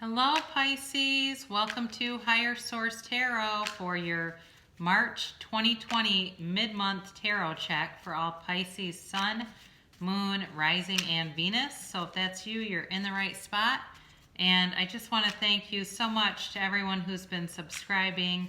Hello Pisces, welcome to Higher Source Tarot for your March 2020 mid-month tarot check for all Pisces Sun, Moon, Rising, and Venus. So if that's you, you're in the right spot. And I just want to thank you so much to everyone who's been subscribing,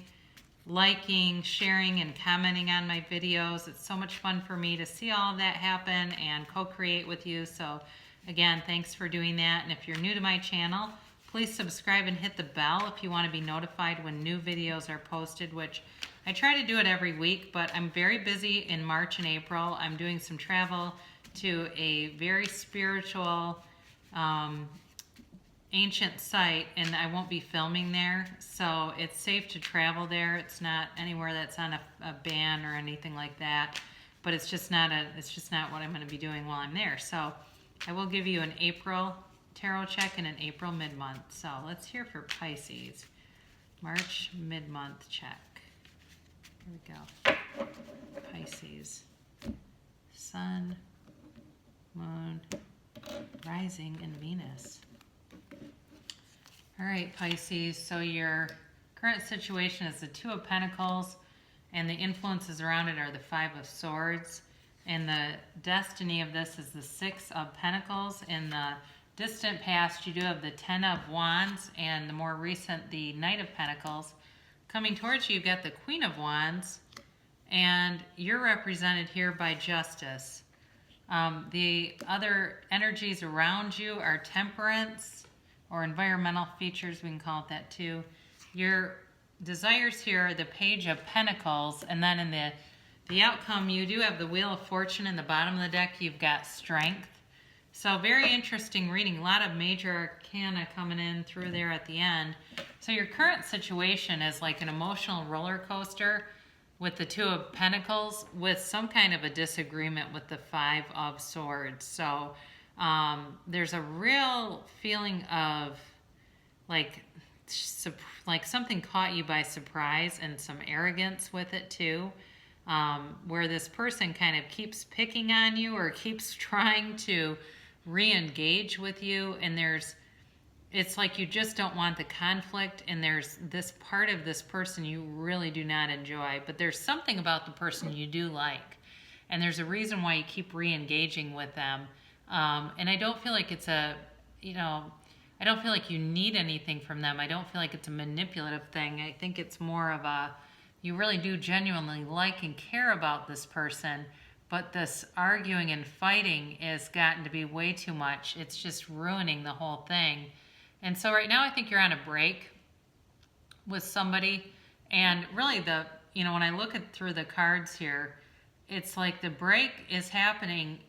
liking, sharing, and commenting on my videos. It's so much fun for me to see all of that happen and co-create with you. So again, thanks for doing that. And if you're new to my channel, please subscribe and hit the bell if you want to be notified when new videos are posted, which I try to do it every week, but I'm very busy in March and April. I'm doing some travel to a very spiritual, ancient site, and I won't be filming there, so it's safe to travel there. It's not anywhere that's on a ban or anything like that, but it's just not what I'm going to be doing while I'm there. So I will give you an April tarot check and an April mid-month. So let's hear for Pisces. March mid-month check. Here we go. Pisces. Sun, Moon, Rising, and Venus. All right, Pisces. So your current situation is the Two of Pentacles, and the influences around it are the Five of Swords. And the destiny of this is the Six of Pentacles. In the distant past, you do have the Ten of Wands, and the more recent, the Knight of Pentacles. Coming towards you, you've got the Queen of Wands, and you're represented here by Justice. The other energies around you are Temperance, or environmental features, we can call it that too. Your desires here are the Page of Pentacles, and then in the outcome, you do have the Wheel of Fortune in the bottom of the deck. You've got Strength. So very interesting reading. A lot of major arcana coming in through there at the end. So your current situation is like an emotional roller coaster with the Two of Pentacles with some kind of a disagreement with the Five of Swords. So there's a real feeling of like something caught you by surprise and some arrogance with it too. Where this person kind of keeps picking on you or keeps trying to re-engage with you, and it's like you just don't want the conflict, and there's this part of this person you really do not enjoy, but there's something about the person you do like, and there's a reason why you keep re-engaging with them. And I don't feel like it's I don't feel like you need anything from them. I don't feel like it's a manipulative thing. I think it's more of you really do genuinely like and care about this person, but this arguing and fighting has gotten to be way too much. It's just ruining the whole thing. And so right now I think you're on a break with somebody, and really when I look through the cards here, it's like the break is happening,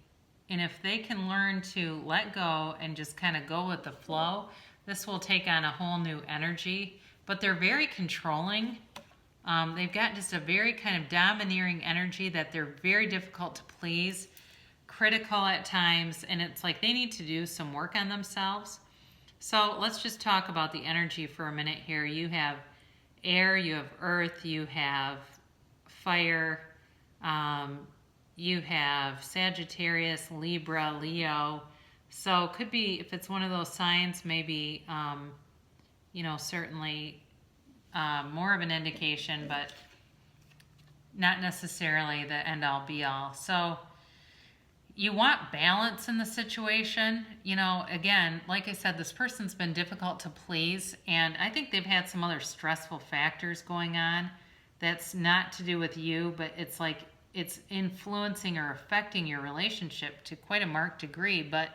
and if they can learn to let go and just kind of go with the flow, this will take on a whole new energy. But they're very controlling. They've got just a very kind of domineering energy that they're very difficult to please, critical at times, and it's like they need to do some work on themselves. So let's just talk about the energy for a minute here. You have air, you have earth, you have fire, you have Sagittarius, Libra, Leo. So it could be, if it's one of those signs, maybe, certainly more of an indication, but not necessarily the end-all be-all. So you want balance in the situation. Again, like I said, this person's been difficult to please, and I think they've had some other stressful factors going on that's not to do with you, but it's like it's influencing or affecting your relationship to quite a marked degree, but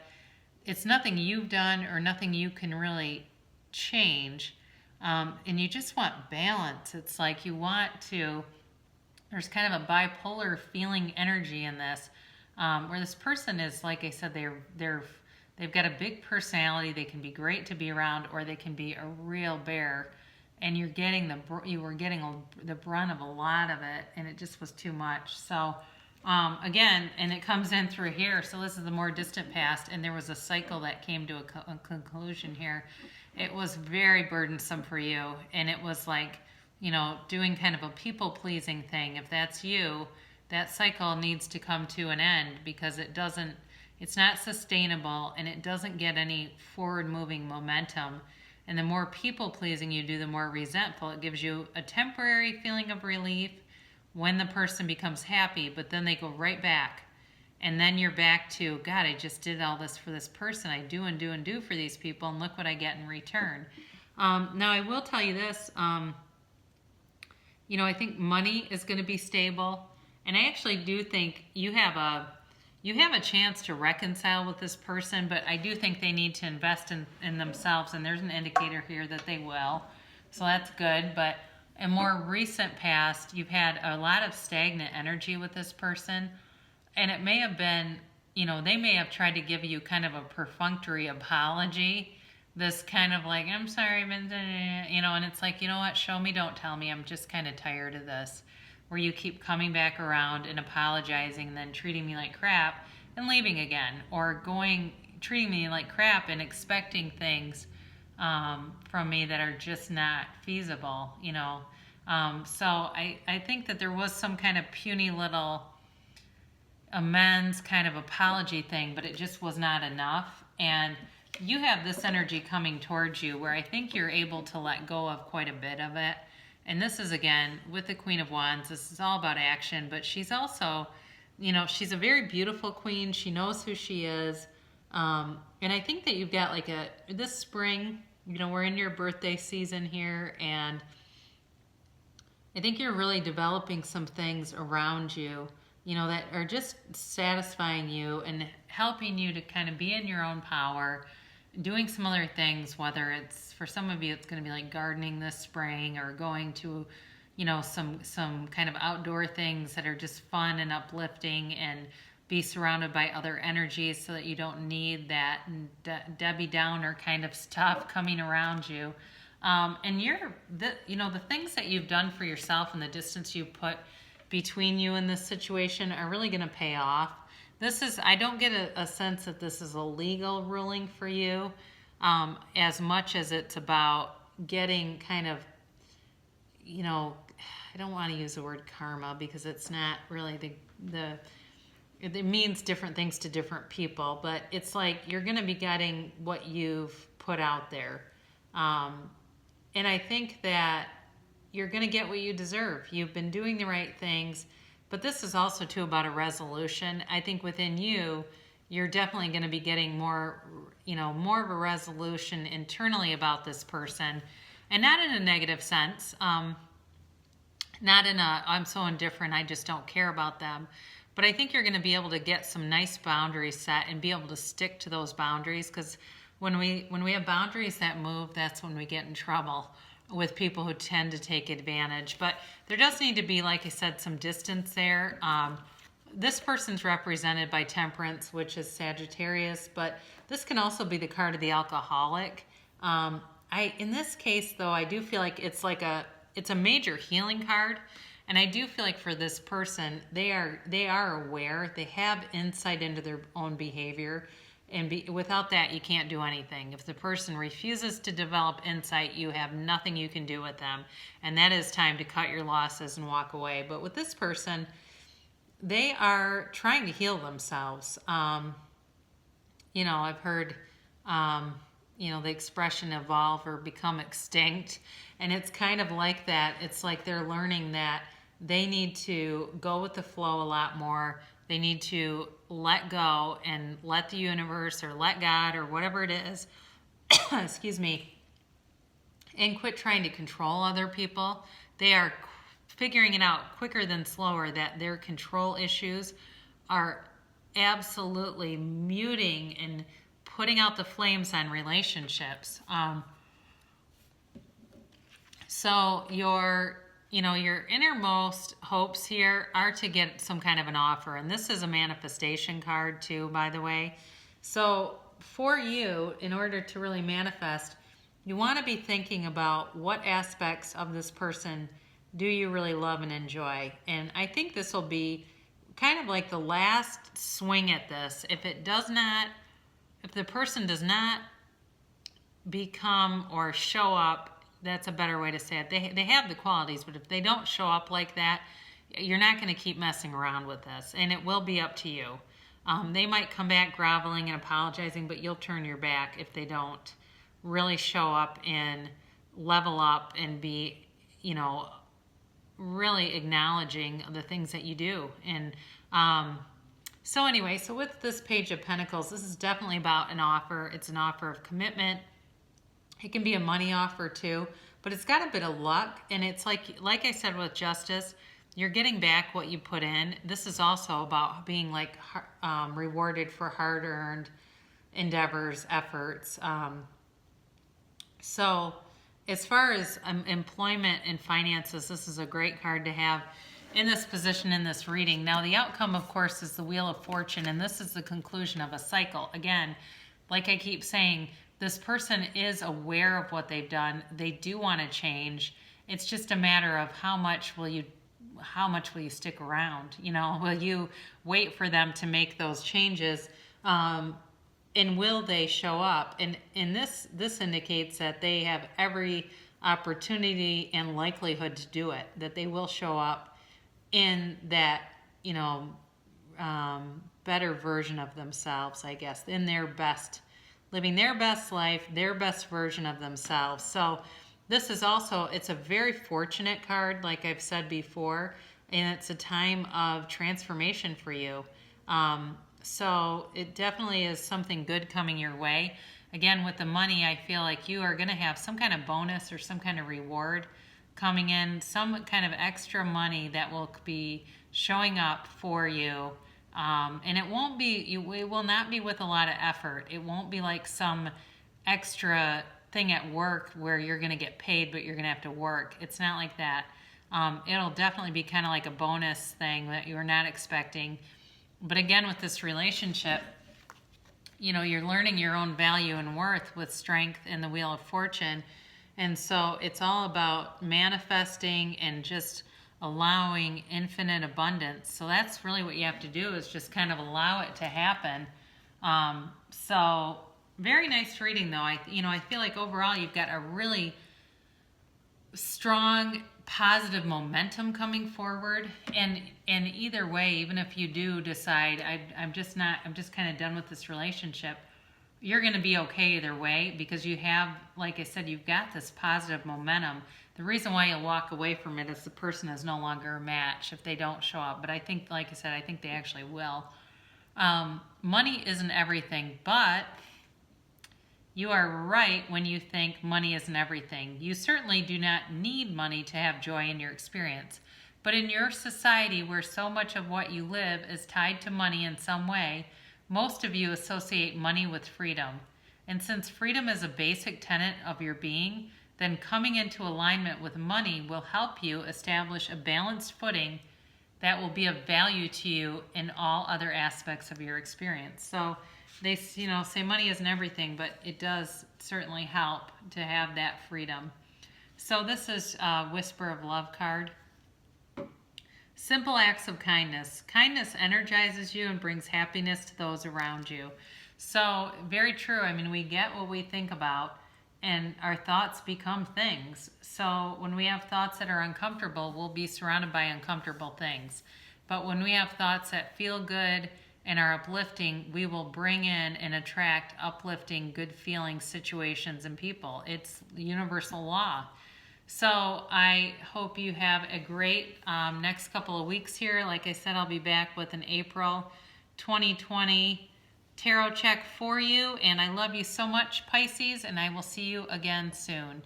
it's nothing you've done or nothing you can really change. And you just want balance. It's like there's kind of a bipolar feeling energy in this, where this person is, like I said, they've got a big personality. They can be great to be around, or they can be a real bear, and you were getting the brunt of a lot of it, and it just was too much. So again, and it comes in through here. So this is the more distant past, and there was a cycle that came to a conclusion here. It was very burdensome for you, and it was like, doing kind of a people-pleasing thing. If that's you, that cycle needs to come to an end, because it's not sustainable, and it doesn't get any forward-moving momentum. And the more people pleasing you do, the more resentful. It gives you a temporary feeling of relief when the person becomes happy, but then they go right back. And then you're back to, God, I just did all this for this person. I do and do and do for these people, and look what I get in return. Now, I will tell you this. I think money is going to be stable. And I actually do think you have a chance to reconcile with this person, but I do think they need to invest in themselves, and there's an indicator here that they will. So that's good. But in more recent past, you've had a lot of stagnant energy with this person. And it may have been, they may have tried to give you kind of a perfunctory apology. This kind of like, I'm sorry, and it's like, you know what, show me, don't tell me. I'm just kind of tired of this. Where you keep coming back around and apologizing and then treating me like crap and leaving again. Or treating me like crap and expecting things from me that are just not feasible, So I think that there was some kind of puny little amends kind of apology thing, but it just was not enough. And you have this energy coming towards you where I think you're able to let go of quite a bit of it. And this is, again, with the Queen of Wands, this is all about action, but she's also, she's a very beautiful queen. She knows who she is. And I think that you've got this spring, we're in your birthday season here, and I think you're really developing some things around you, that are just satisfying you and helping you to kind of be in your own power, doing some other things, whether it's, for some of you, it's going to be like gardening this spring or going to, some kind of outdoor things that are just fun and uplifting, and be surrounded by other energies so that you don't need that Debbie Downer kind of stuff coming around you. And the things that you've done for yourself and the distance you put between you and this situation are really going to pay off. I don't get a sense that this is a legal ruling for you, as much as it's about getting kind of, I don't want to use the word karma because it's not really it means different things to different people, but it's like you're going to be getting what you've put out there. And I think that you're going to get what you deserve. You've been doing the right things, but this is also too about a resolution. I think within you're definitely going to be getting more of a resolution internally about this person, and not in a negative sense. Not in I'm so indifferent, I just don't care about them. But I think you're going to be able to get some nice boundaries set and be able to stick to those boundaries, because when we have boundaries that move, that's when we get in trouble with people who tend to take advantage. But there does need to be, like I said, some distance there. This person's represented by Temperance, which is Sagittarius, but this can also be the card of the alcoholic. In this case, though, I do feel like it's a major healing card, and I do feel like for this person, they are aware, they have insight into their own behavior. And without that, you can't do anything. If the person refuses to develop insight, you have nothing you can do with them. And that is time to cut your losses and walk away. But with this person, they are trying to heal themselves. I've heard, the expression evolve or become extinct. And it's kind of like that. It's like they're learning that they need to go with the flow a lot more. They need to let go and let the universe or let God or whatever it is, excuse me, and quit trying to control other people. They are figuring it out quicker than slower that their control issues are absolutely muting and putting out the flames on relationships. So your innermost hopes here are to get some kind of an offer. And this is a manifestation card too, by the way. So for you, in order to really manifest, you want to be thinking about what aspects of this person do you really love and enjoy. And I think this will be kind of like the last swing at this. If the person does not become or show up, that's a better way to say it. They have the qualities, but if they don't show up like that, you're not going to keep messing around with this, and it will be up to you. They might come back groveling and apologizing, but you'll turn your back if they don't really show up and level up and be, you know, really acknowledging the things that you do. And so anyway, so with this Page of Pentacles, this is definitely about an offer. It's an offer of commitment. It can be a money offer too, but it's got a bit of luck. And it's like I said with Justice, you're getting back what you put in. This is also about being like rewarded for hard-earned endeavors, efforts. So as far as employment and finances, this is a great card to have in this position in this reading. Now the outcome, of course, is the Wheel of Fortune, and this is the conclusion of a cycle. Again, like I keep saying, this person is aware of what they've done. They do want to change. It's just a matter of how much will you stick around? You know, will you wait for them to make those changes? And will they show up? And this indicates that they have every opportunity and likelihood to do it, that they will show up in that, you know, better version of themselves, I guess, in their best, living their best life, their best version of themselves. So this is also, it's a very fortunate card, like I've said before, and it's a time of transformation for you. So it definitely is something good coming your way. Again, with the money, I feel like you are going to have some kind of bonus or some kind of reward coming in, some kind of extra money that will be showing up for you. And it won't be, it will not be with a lot of effort. It won't be like some extra thing at work where you're going to get paid, but you're going to have to work. It's not like that. It'll definitely be kind of like a bonus thing that you're not expecting. But again, with this relationship, you know, you're learning your own value and worth with Strength and the Wheel of Fortune. And so it's all about manifesting and just allowing infinite abundance. So that's really what you have to do, is just kind of allow it to happen. So very nice reading, though. I feel like overall you've got a really strong, positive momentum coming forward. And either way, even if you do decide, I'm just kind of done with this relationship, you're going to be okay either way, because you have, like I said, you've got this positive momentum. The reason why you'll walk away from it is the person is no longer a match if they don't show up. But I think, like I said, I think they actually will. Money isn't everything, but you are right when you think money isn't everything. You certainly do not need money to have joy in your experience. But in your society, where so much of what you live is tied to money in some way, most of you associate money with freedom. And since freedom is a basic tenet of your being, then coming into alignment with money will help you establish a balanced footing that will be of value to you in all other aspects of your experience. So they, say money isn't everything, but it does certainly help to have that freedom. So this is a Whisper of Love card. Simple acts of kindness. Kindness energizes you and brings happiness to those around you. So very true. I mean, we get what we think about, and our thoughts become things. So when we have thoughts that are uncomfortable, we'll be surrounded by uncomfortable things. But when we have thoughts that feel good and are uplifting, we will bring in and attract uplifting, good feeling situations and people. It's universal law. So I hope you have a great next couple of weeks here. Like I said, I'll be back with an April 2020 tarot check for you. And I love you so much, Pisces, and I will see you again soon.